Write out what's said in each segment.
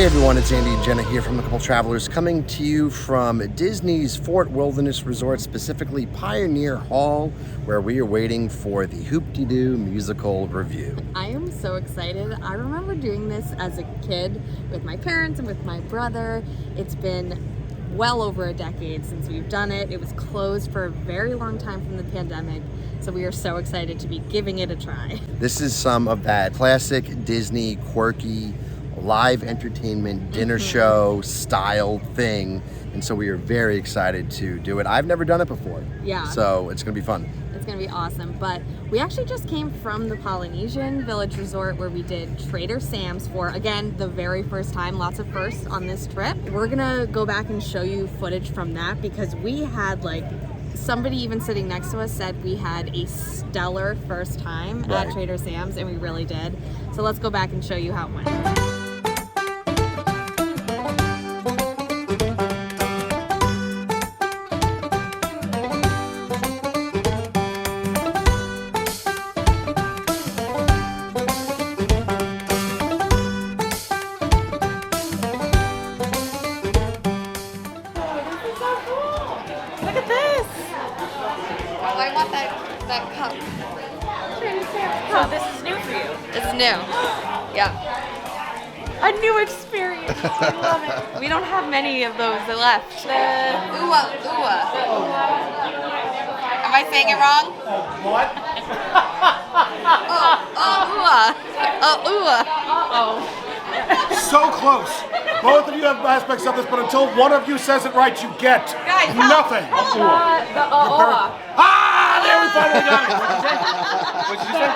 everyone, it's Andy and Jenna here from A Couple Travelers, coming to you from Disney's Fort Wilderness Resort, specifically Pioneer Hall, where we are waiting for the Hoop-Dee-Doo Musical Revue. I am so excited. I remember doing this as a kid with my parents and with my brother. It's been well over a decade since we've done it. It was closed for a very long time from the pandemic, so we are so excited to be giving it a try. This is some of that classic Disney, quirky, live entertainment, dinner show style thing, and so we are very excited to do it. I've never done it before. Yeah. So it's gonna be fun. It's gonna be awesome, but we actually just came from the Polynesian Village Resort where we did Trader Sam's for, again, the very first time. Lots of firsts on this trip. We're gonna go back and show you footage from that because we had somebody even sitting next to us said we had a stellar first time at Trader Sam's, and we really did. So let's go back and show you how it went. I want that cup. So this is new for you. This is new. Yeah. A new experience. I love it. We don't have many of those left. Ooh-ah, ooh-ah. Am I saying it wrong? What? Ooh-ah. Ooh-ah. Uh-oh. So close. Both of you have aspects of this, but until one of you says it right, you get Guys, help. nothing. Ah, there we finally got it. What did you say?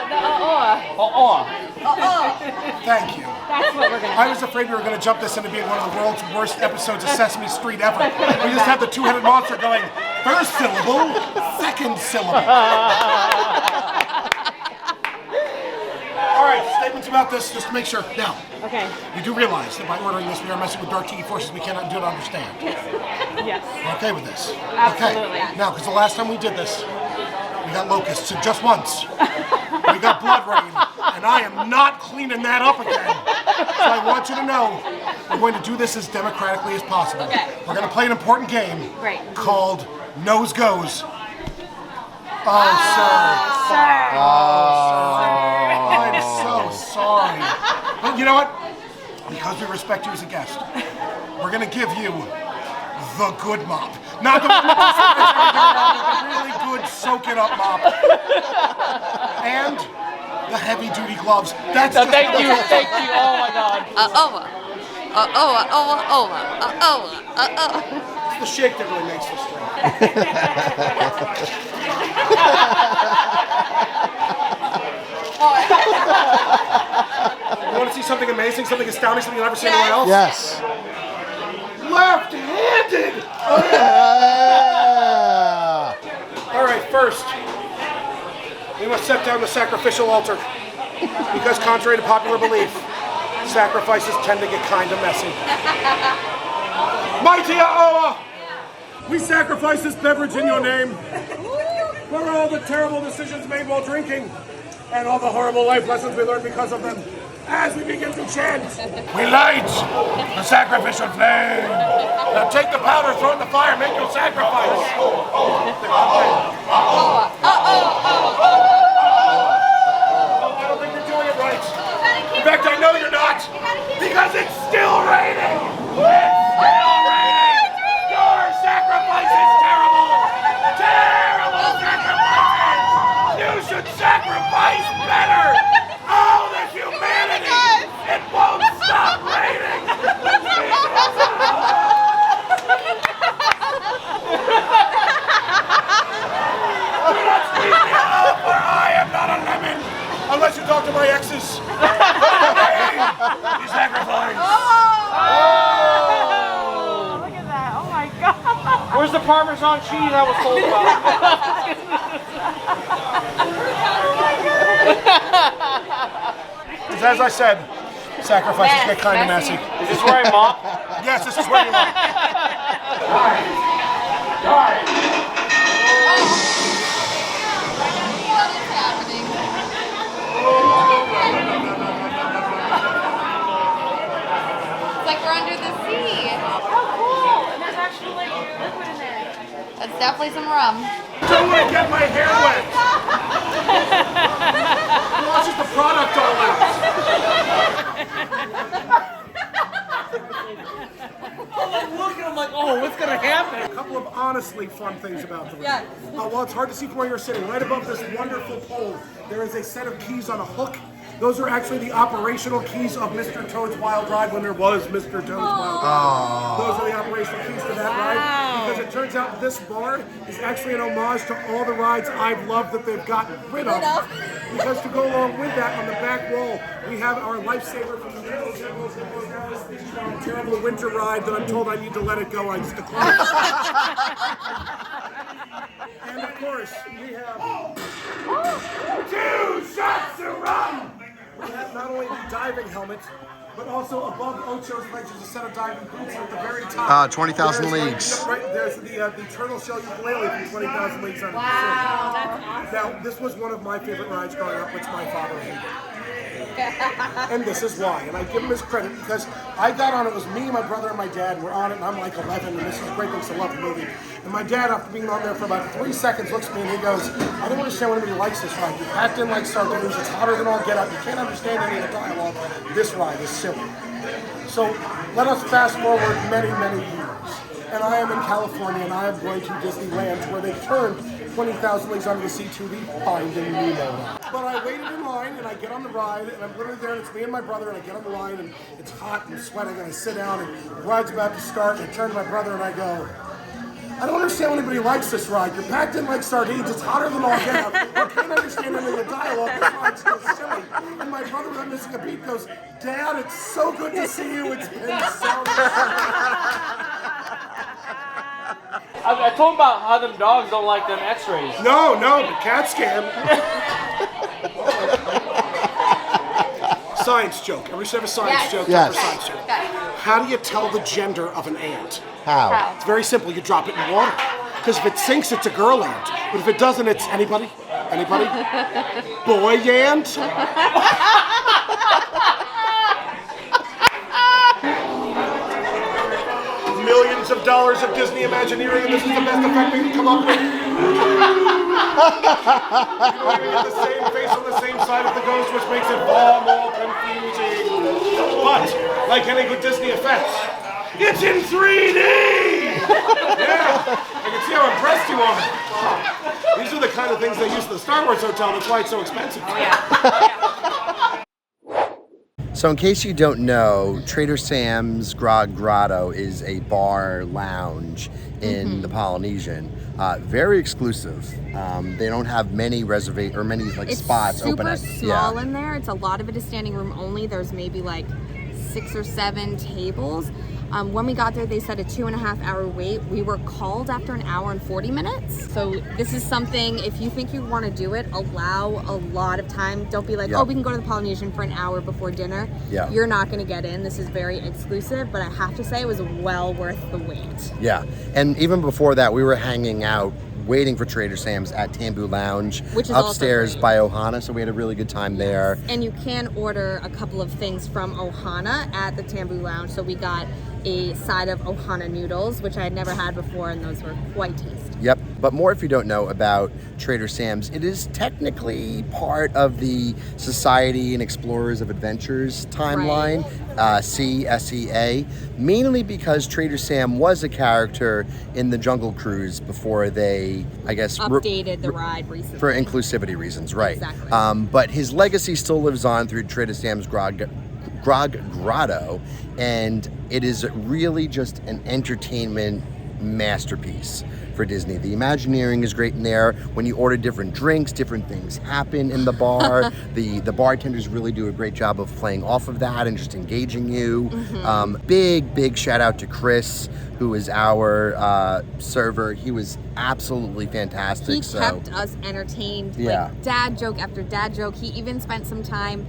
Thank you. That's what we're gonna I was afraid we were going to jump this into being one of the world's worst episodes of Sesame Street ever. We just have the two-headed monster going first syllable, second syllable. All right, statements about this, just to make sure. Now, Okay. you do realize that by ordering this, we are messing with dark tiki forces we cannot do not understand. Yes. We're okay with this? Absolutely. Okay. Now, because the last time we did this, we got locusts, and just once. We got blood rain, and I am not cleaning that up again. So I want you to know, we're going to do this as democratically as possible. Okay. We're going to play an important game Great. called Nose Goes. Oh, sorry. I'm so sorry. But you know what? Because we respect you as a guest, we're going to give you the good mop. Not the really good soak-it-up mop. And the heavy-duty gloves. That's just Thank you. Oh my God. It's the shake that really makes this drink. You want to see something amazing, something astounding, something you'll never see anywhere else? Yes. Left-handed! All right, first, we must set down the sacrificial altar. Because contrary to popular belief, sacrifices tend to get kind of messy. Mighty Aoa, we sacrifice this beverage in your name for all the terrible decisions made while drinking and all the horrible life lessons we learned because of them. As we begin to chant, we light the sacrificial flame. Now take the powder, throw it in the fire, make your sacrifice. I don't think you're doing it right. In fact, I know you're not, because it's still raining. It's still raining. Your sacrifice is terrible. Terrible sacrifices. You should sacrifice better. Oh, the humanity! It won't stop raining! Do not squeeze me off, for I am not a lemon! Unless you talk to my exes. You sacrifice! Oh, look at that. Oh my God. Where's the Parmesan cheese I was told As I said, sacrifices get kind of messy. Is this where I mop? Yes, this is where you are. It's like we're definitely some rum. Don't want to get my hair wet. Watches the product all out. I'm like, oh, what's gonna happen? A couple of honestly fun things about the room. Yeah. While it's hard to see from where you're sitting, right above this wonderful pole, there is a set of keys on a hook. Those are actually the operational keys of Mr. Toad's Wild Ride when there was Mr. Toad's Wild Ride. Those are the operational keys to that ride. Because it turns out this bar is actually an homage to all the rides I've loved that they've gotten rid of. Because to go along with that, on the back wall, we have our lifesaver from the terrible winter ride that I'm told I need to let it go. I just declined. And of course, we have 2 shots of rum! We have not only the diving helmet, but also above Ocho's legs is a set of diving boots at the very top. 20,000 Leagues. Right, there's the turtle shell ukulele from 20,000 Leagues Under the Sea. Wow, that's awesome. Now, this was one of my favorite rides growing up, which my father hated. And this is why. And I give him his credit because I got on it. It was me, my brother, and my dad. And we're on it, and I'm like 11, and this is a great thing to love the movie. And my dad, after being on there for about 3 seconds, looks at me and he goes, I don't understand when anybody likes this ride. You're packed in like sardines. It's hotter than all get out. You can't understand any of the dialogue. This ride is silly. So let us fast forward many, many years. And I am in California, and I am going to Disneyland, where they turned 20,000 Leagues Under the Sea to the Finding Nemo ride. But I waited in line, and I get on the ride, and I'm literally there, and it's me and my brother, and I get on the ride, and it's hot and sweating, and I sit down, and the ride's about to start, and I turn to my brother, and I go, I don't understand when anybody likes this ride. You're packed in like sardines. It's hotter than all get out. I can't understand any of the dialogue. This ride's so silly. And my brother, without missing a beat, goes, Dad, it's so good to see you. It's been so I told him about how them dogs don't like them x-rays. No, but CAT scan. Science joke. Everybody should have a science joke. Yes. For science joke. How do you tell the gender of an ant? How? It's very simple. You drop it in water. Because if it sinks, it's a girl ant. But if it doesn't, it's anybody? Anybody? Boy ant? Millions of dollars of Disney Imagineering, and this is the best effect we can come up with. You're at the same face on the same side of the ghost, which makes it far more confusing. But, like any good Disney effects, it's in 3D! Yeah, I can see how impressed you are. These are the kind of things they use at the Star Wars Hotel, that's why it's so expensive. Oh, yeah. So in case you don't know, Trader Sam's Grog Grotto is a bar lounge in the Polynesian. Very exclusive. They don't have many spots open at. It's super small in there. It's a lot of it is standing room only. There's maybe like 6 or 7 tables. When we got there, they said a 2.5 hour wait. We were called after an hour and 40 minutes. So this is something, if you think you want to do it, allow a lot of time. Don't be like, oh, we can go to the Polynesian for an hour before dinner. Yeah. You're not going to get in. This is very exclusive, but I have to say it was well worth the wait. Yeah, and even before that, we were hanging out waiting for Trader Sam's at Tambu Lounge, which is upstairs also by Ohana, so we had a really good time there. And you can order a couple of things from Ohana at the Tambu Lounge. So we got a side of Ohana noodles, which I had never had before, and those were quite tasty. Yep, but more if you don't know about Trader Sam's, it is technically part of the Society and Explorers of Adventures timeline, SEA, mainly because Trader Sam was a character in the Jungle Cruise before they, I guess, updated the ride recently. For inclusivity reasons, right. Exactly. But his legacy still lives on through Trader Sam's Grog Grotto, and it is really just an entertainment masterpiece for Disney. The Imagineering is great in there. When you order different drinks, different things happen in the bar. The bartenders really do a great job of playing off of that and just engaging you. Big shout out to Chris, who is our server. He was absolutely fantastic. He kept us entertained. Like dad joke after dad joke. He even spent some time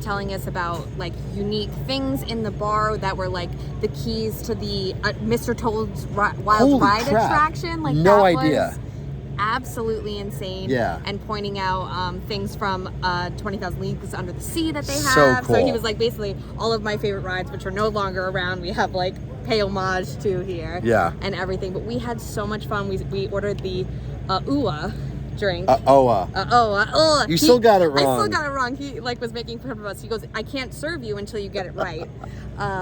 telling us about like unique things in the bar that were like the keys to the Mr. Toad's Wild Ride attraction. Like no that idea. Was absolutely insane. Yeah. And pointing out things from 20,000 Leagues Under the Sea that they have. So cool. So he was like, basically all of my favorite rides, which are no longer around. We have like pay homage to here. Yeah. And everything. But we had so much fun. We ordered the ua drink. You still got it wrong. I still got it wrong. He was making fun of us. He goes, I can't serve you until you get it right.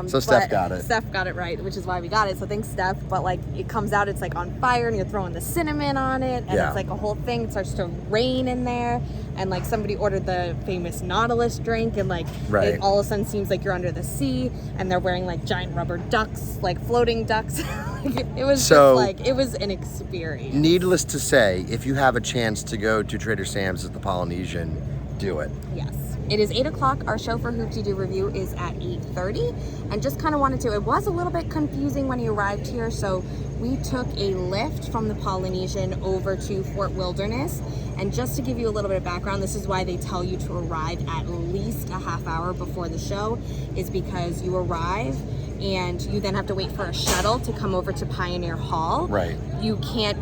So Steph got it. Steph got it right, which is why we got it. So thanks, Steph. But it comes out, it's on fire, and you're throwing the cinnamon on it, and it's a whole thing. It starts to rain in there, and somebody ordered the famous Nautilus drink, and it all of a sudden seems like you're under the sea, and they're wearing giant rubber ducks, floating ducks. It was it was an experience. Needless to say, if you have a chance to go to Trader Sam's at the Polynesian, do it. Yes. It is 8 o'clock. Our show for Hoop-Dee-Doo Revue is at 8:30. And just kind of wanted to, it was a little bit confusing when you arrived here, so we took a lift from the Polynesian over to Fort Wilderness. And just to give you a little bit of background, this is why they tell you to arrive at least a half hour before the show, is because you arrive and you then have to wait for a shuttle to come over to Pioneer Hall. Right. You can't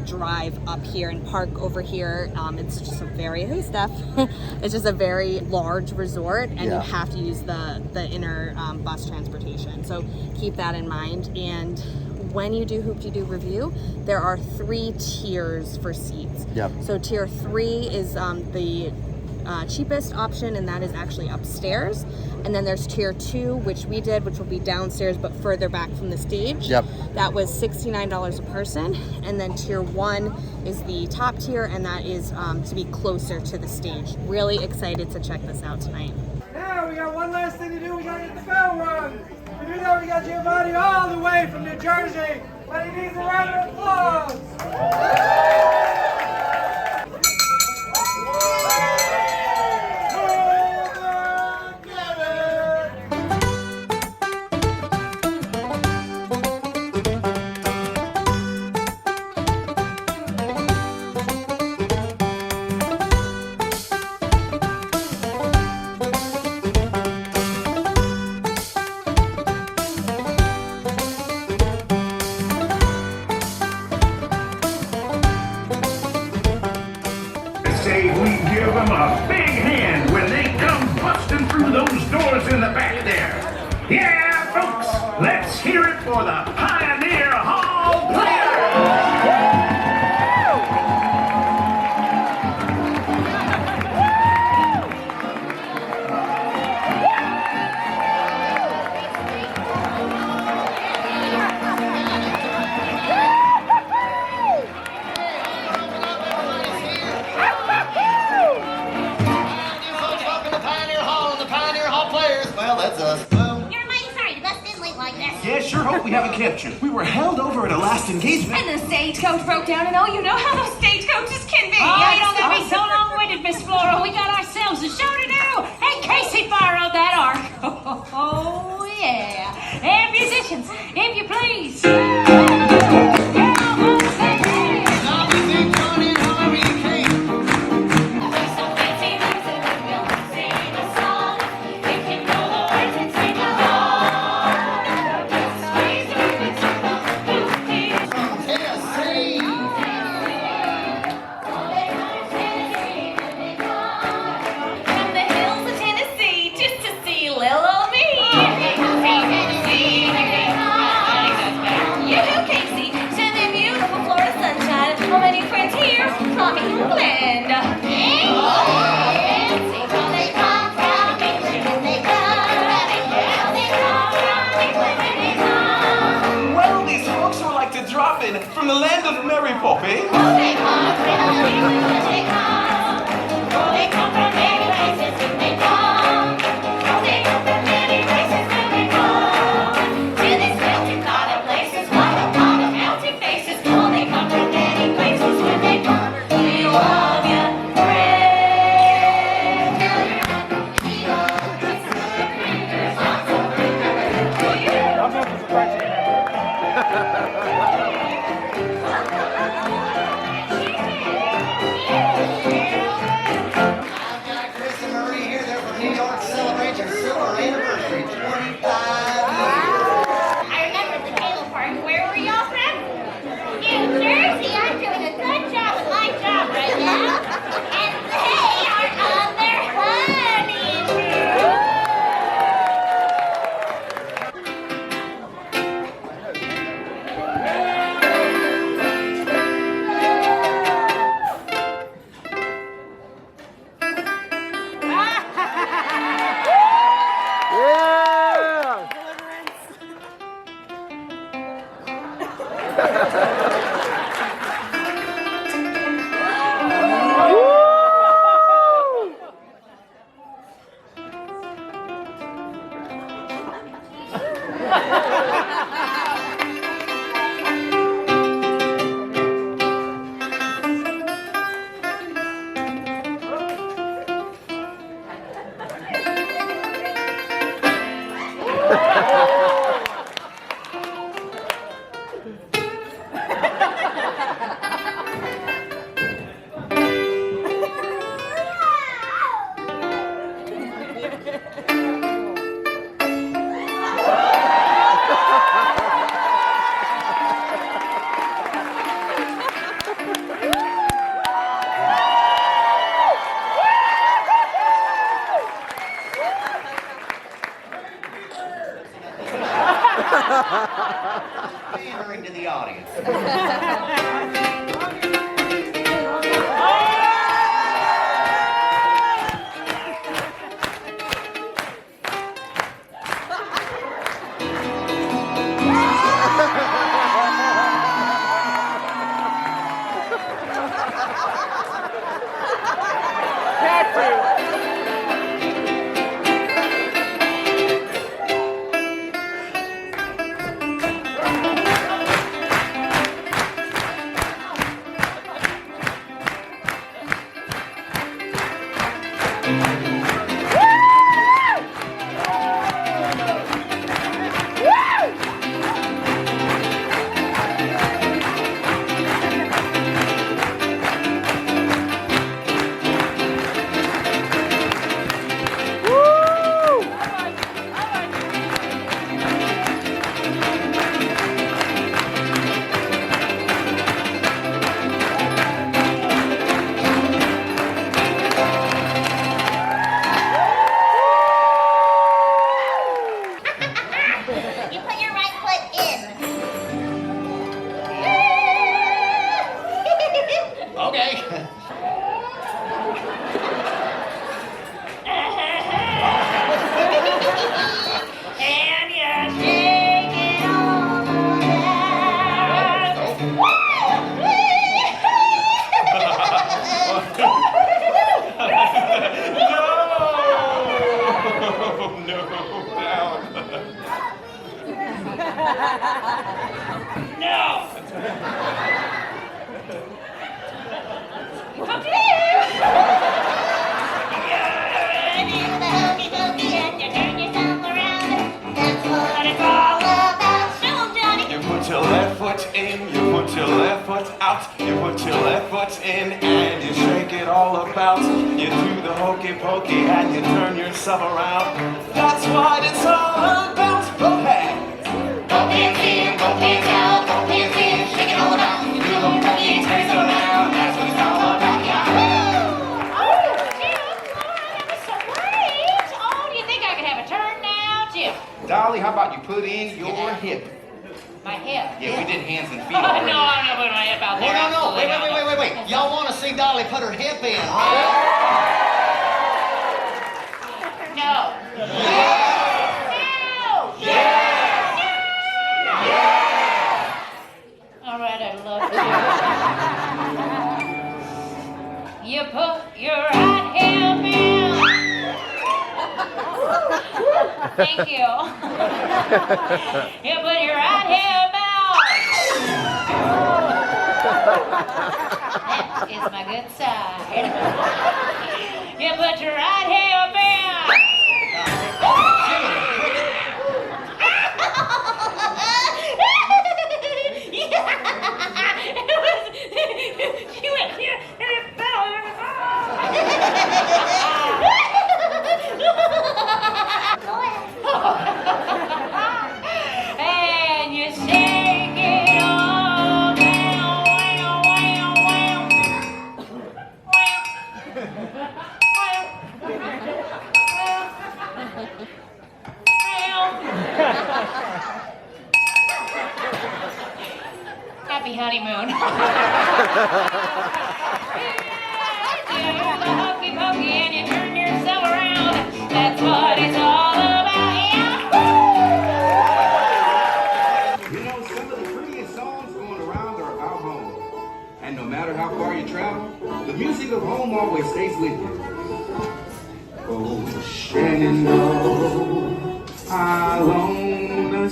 drive up here and park over here. It's just a very, hey Steph, it's just a very large resort, and you have to use the inner bus transportation. So keep that in mind. And when you do Hoop-Dee-Doo Revue, there are 3 tiers for seats. Yep. So tier 3 is the cheapest option, and that is actually upstairs. And then there's tier 2, which we did, which will be downstairs but further back from the stage. Yep. That was $69 a person. And then tier 1 is the top tier, and that is to be closer to the stage. Really excited to check this out tonight. Now we got one last thing to do. We gotta get the bell rung. To do that, we got Giovanni all the way from New Jersey, but he needs a round of applause. Say we give them a big hand when they come busting through those doors in the back there. Yeah, folks, let's hear it for the Pioneer Hall Players! Yeah, sure hope we haven't kept you. We were held over at a last engagement. And the stagecoach broke down, and you know how those stagecoaches can be. Oh, you don't gotta be so long-winded, Miss Flora. We got ourselves a show to do. Hey, Casey borrowed that ark. Oh, yeah. And musicians, if you please. Well, these folks were like to drop in from the land of Mary Poppy. Yeah. Pandering to the audience. Dolly, how about you put in your hip? My hip? Yeah, we did hands and feet Oh, already. no, I'm not putting my hip out there. No. Wait. Y'all want to see Dolly put her hip in? No. All right, I love you. You put your right hip in. Thank you. You put your right hip out. That is my good side. You put your right hip in. She went here and it fell. And you shake it all down. Happy honeymoon. Hokey pokey and you turn yourself around. That's what it's all about. You know, some of the prettiest songs going around are about home. And no matter how far you travel, the music of home always stays with you. Oh, Shenandoah, I long to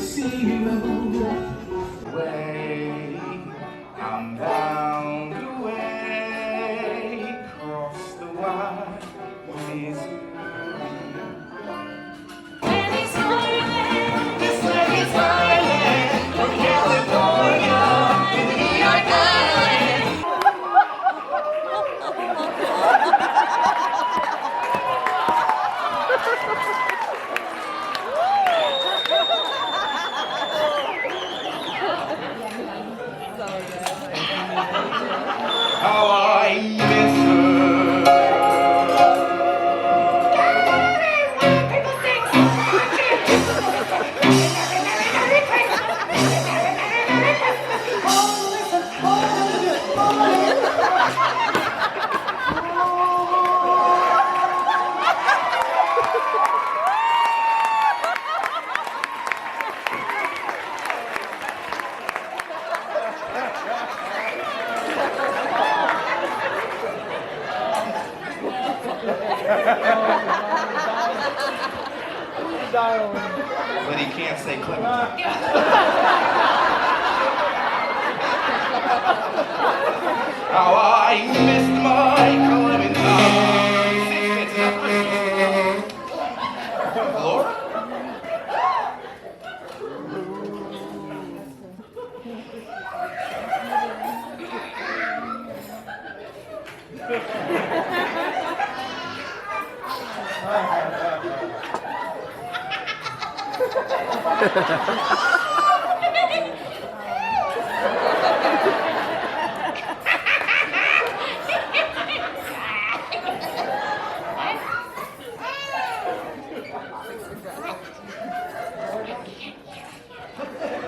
But he can't say Clementine. Oh, I missed my Clementine. Laura?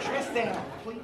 Tristan, please.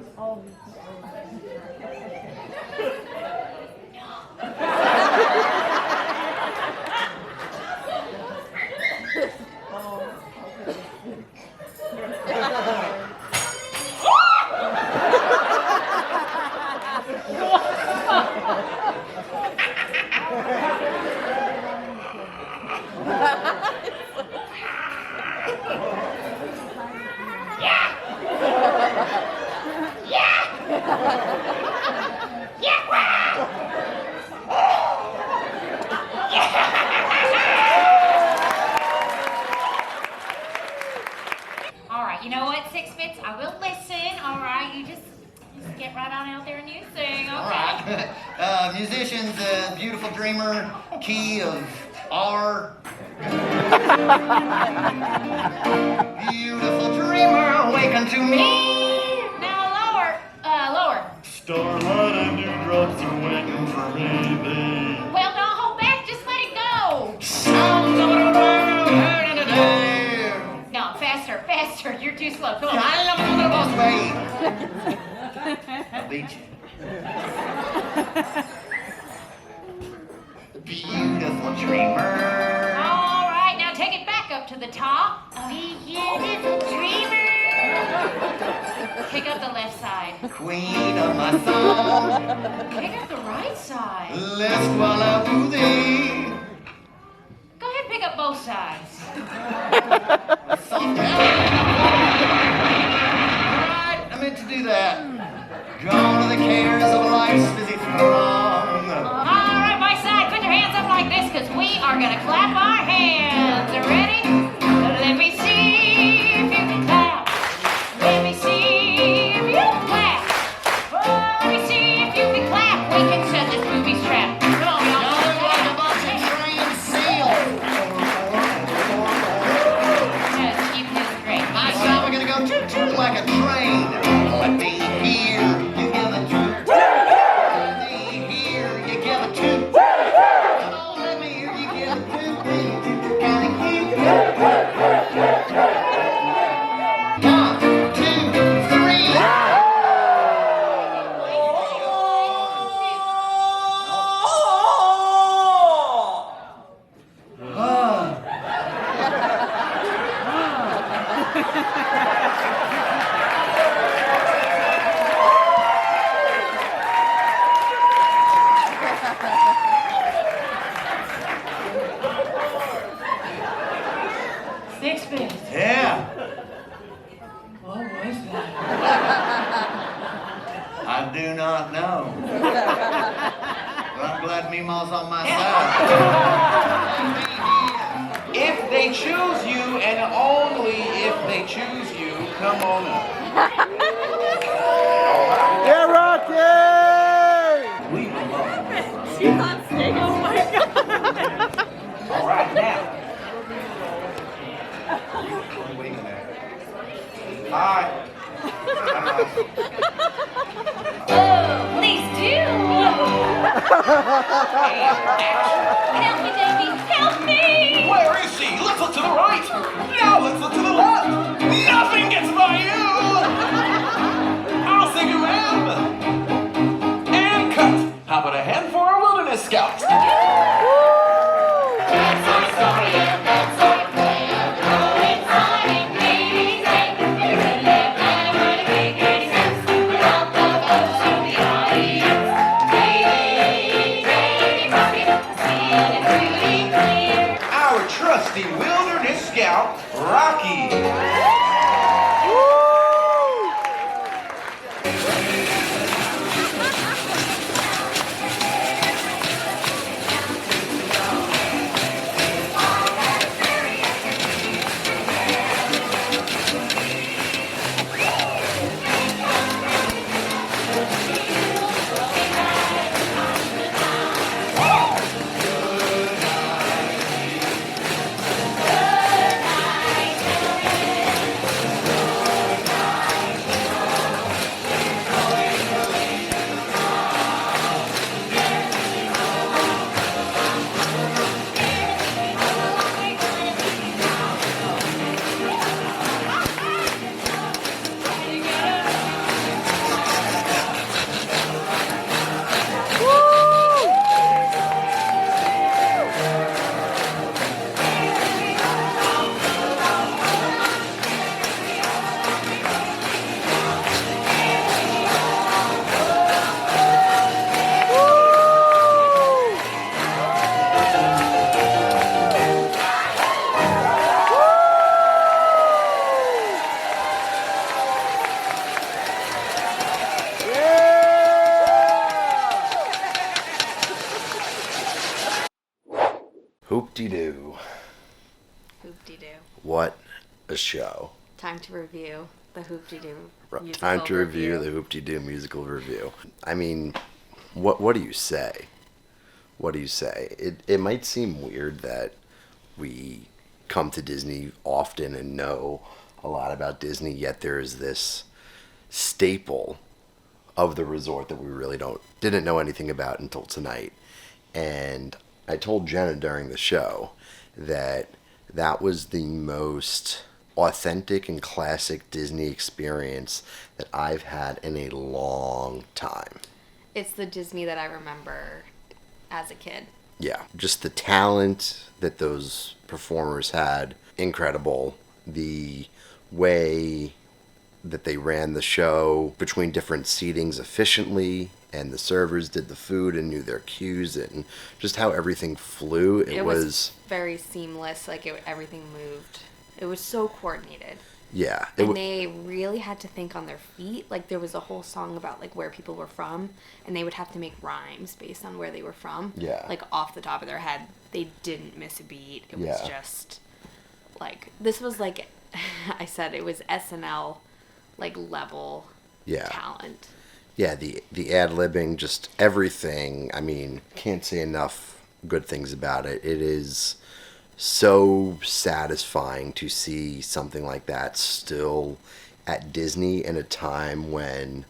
All right, you know what, Sixpence? I will listen. All right, you just get right on out there and you sing, okay? All right. Musicians, beautiful dreamer, key of R. Beautiful dreamer, awaken to me. Now lower, lower. Starlight and dewdrops are waiting for me, babe. Well, don't hold back, just let it go. Sounds of the world heard in the day. No, faster, faster. You're too slow. Come on. I love the boss way. I'll beat you. Beautiful dreamer. All right, now take it back up to the top. Beautiful dreamer. Pick up the left side. Queen of my song. Pick up the right side. Lest while I woo thee. Go ahead and pick up both sides. Alright, I meant to do that. Gone are the cares of life's busy throng. All right, my side, put your hands up like this, because we are going to clap our hands. Ready? Let me see if you can clap. Let me see if you can clap. Oh, let me see if you can clap. We can set this movie's trap. Come on, y'all. Just keep this great. My side, we're gonna go choo-choo like a train. Let me hear you give a toot. Let me hear you give a toot. Come on, let me hear you give a toot. Gotta keep it. 1, 2, 3. Sixpence. Yeah. What was that? I do not know. But I'm glad Meemaw's on my side. If they choose you, and only if they choose you, come on up. Yeah, Rocky! She's on stage. Oh my god. All right, now. Wait a minute. Hi. Oh, please do. Help me, Davey. Help me. Where is she? Let's look to the right. Now let's look to the left. Nothing gets by you. I'll sing you and cut. How about a hand for our wilderness scouts? That's our story and that's our plan. Going on in baby's day. There's a left eye with a big dirty sense. Without the folks to the audience. Baby, rocket, seeing it really clear. Our trusty wilderness scout, Hoop-Dee-Doo. Hoop-Dee-Doo. What a show. Time to review the Hoop-Dee-Doo musical Time to review revue. the Hoop-Dee-Doo musical review. I mean, what do you say? What do you say? It might seem weird that we come to Disney often and know a lot about Disney, yet there is this staple of the resort that we really didn't know anything about until tonight. And I told Jenna during the show that was the most authentic and classic Disney experience that I've had in a long time. It's the Disney that I remember as a kid. Yeah, just the talent that those performers had, incredible. The way that they ran the show between different seatings efficiently, and the servers did the food and knew their cues, and just how everything flew. It was very seamless, like everything moved. It was so coordinated. Yeah. And they really had to think on their feet. Like, there was a whole song about, like, where people were from, and they would have to make rhymes based on where they were from. Yeah. Like, off the top of their head. They didn't miss a beat. It was Yeah. just, like, this was, like, I said, it was SNL, like, level talent. Yeah, the ad-libbing, just everything. I mean, can't say enough good things about it. It is so satisfying to see something like that still at Disney in a time when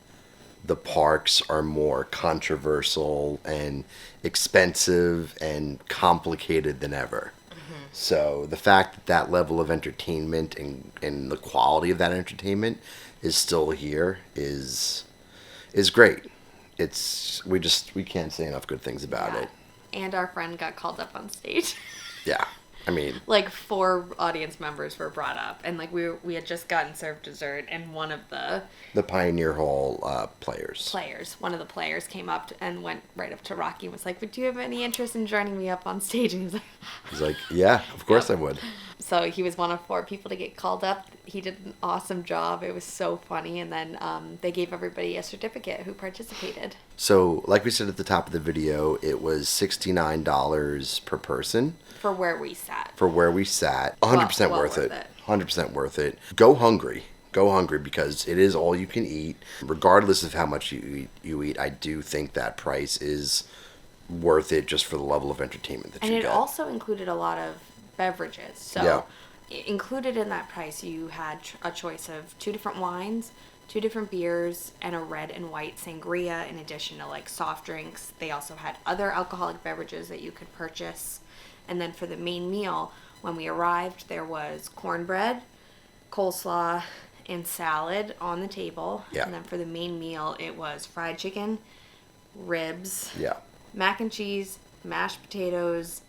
the parks are more controversial and expensive and complicated than ever. Mm-hmm. So the fact that that level of entertainment and the quality of that entertainment is still here is great. We can't say enough good things about it. And our friend got called up on stage. Yeah. I mean, like 4 audience members were brought up, and like we had just gotten served dessert, and one of the Pioneer Hall one of the players came up and went right up to Rocky and was like, "Would you have any interest in joining me up on stage?" And he's like, "Yeah, of course I would." So he was one of 4 people to get called up. He did an awesome job. It was so funny, and then they gave everybody a certificate who participated. So, like we said at the top of the video, it was $69 per person. For where we sat. 100% worth it. 100% worth it. Go hungry because it is all you can eat. Regardless of how much you eat, I do think that price is worth it just for the level of entertainment that you get. And it also included a lot of beverages. So included in that price, you had a choice of 2 different wines, 2 different beers, and a red and white sangria in addition to like soft drinks. They also had other alcoholic beverages that you could purchase. And then for the main meal, when we arrived, there was cornbread, coleslaw, and salad on the table. Yeah. And then for the main meal, it was fried chicken, ribs, Yeah. mac and cheese, mashed potatoes,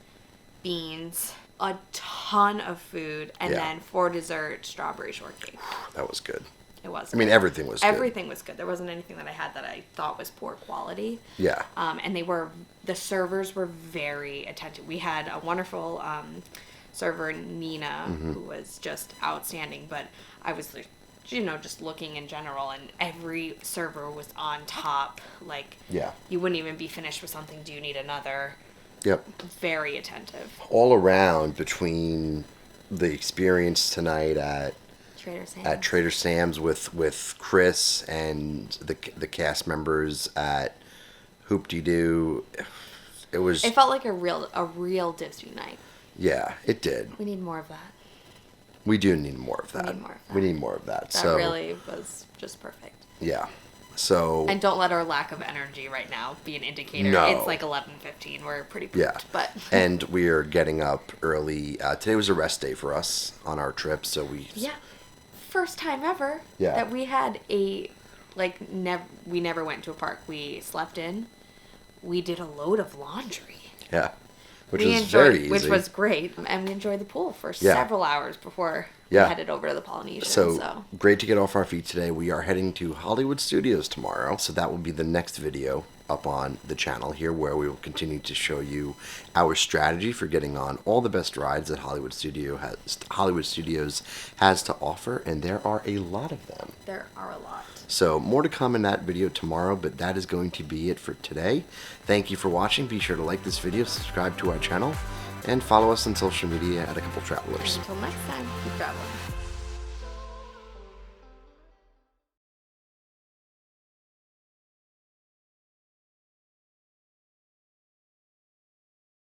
beans, a ton of food, and then for dessert, strawberry shortcake. That was good. It was. I mean, everything was good. Everything was good. There wasn't anything that I had that I thought was poor quality. Yeah. And the servers were very attentive. We had a wonderful server Nina, who was just outstanding. But I was, you know, just looking in general, and every server was on top. Like, you wouldn't even be finished with something. Do you need another? Yep. Very attentive. All around, between the experience tonight at Trader Sam's with Chris and the cast members at Hoop-Dee-Doo, it felt like a real Disney night. Yeah, it did. We need more of that. We do need more of that. We need more of that. That really was just perfect. Yeah. So. And don't let our lack of energy right now be an indicator. No. It's like 11:15. We're pretty pooped, but. And we are getting up early. Today was a rest day for us on our trip, so we. Yeah. First time ever. Yeah. That we had we never went to a park. We slept in. We did a load of laundry. Yeah. Which was very easy. Which was great. And we enjoyed the pool for several hours before we headed over to the Polynesian. So great to get off our feet today. We are heading to Hollywood Studios tomorrow. So that will be the next video up on the channel here, where we will continue to show you our strategy for getting on all the best rides that Hollywood Studios has to offer. And there are a lot of them. There are a lot. So more to come in that video tomorrow, but that is going to be it for today. Thank you for watching. Be sure to like this video, subscribe to our channel, and follow us on social media at A Couple Travelers. Until next time, keep traveling.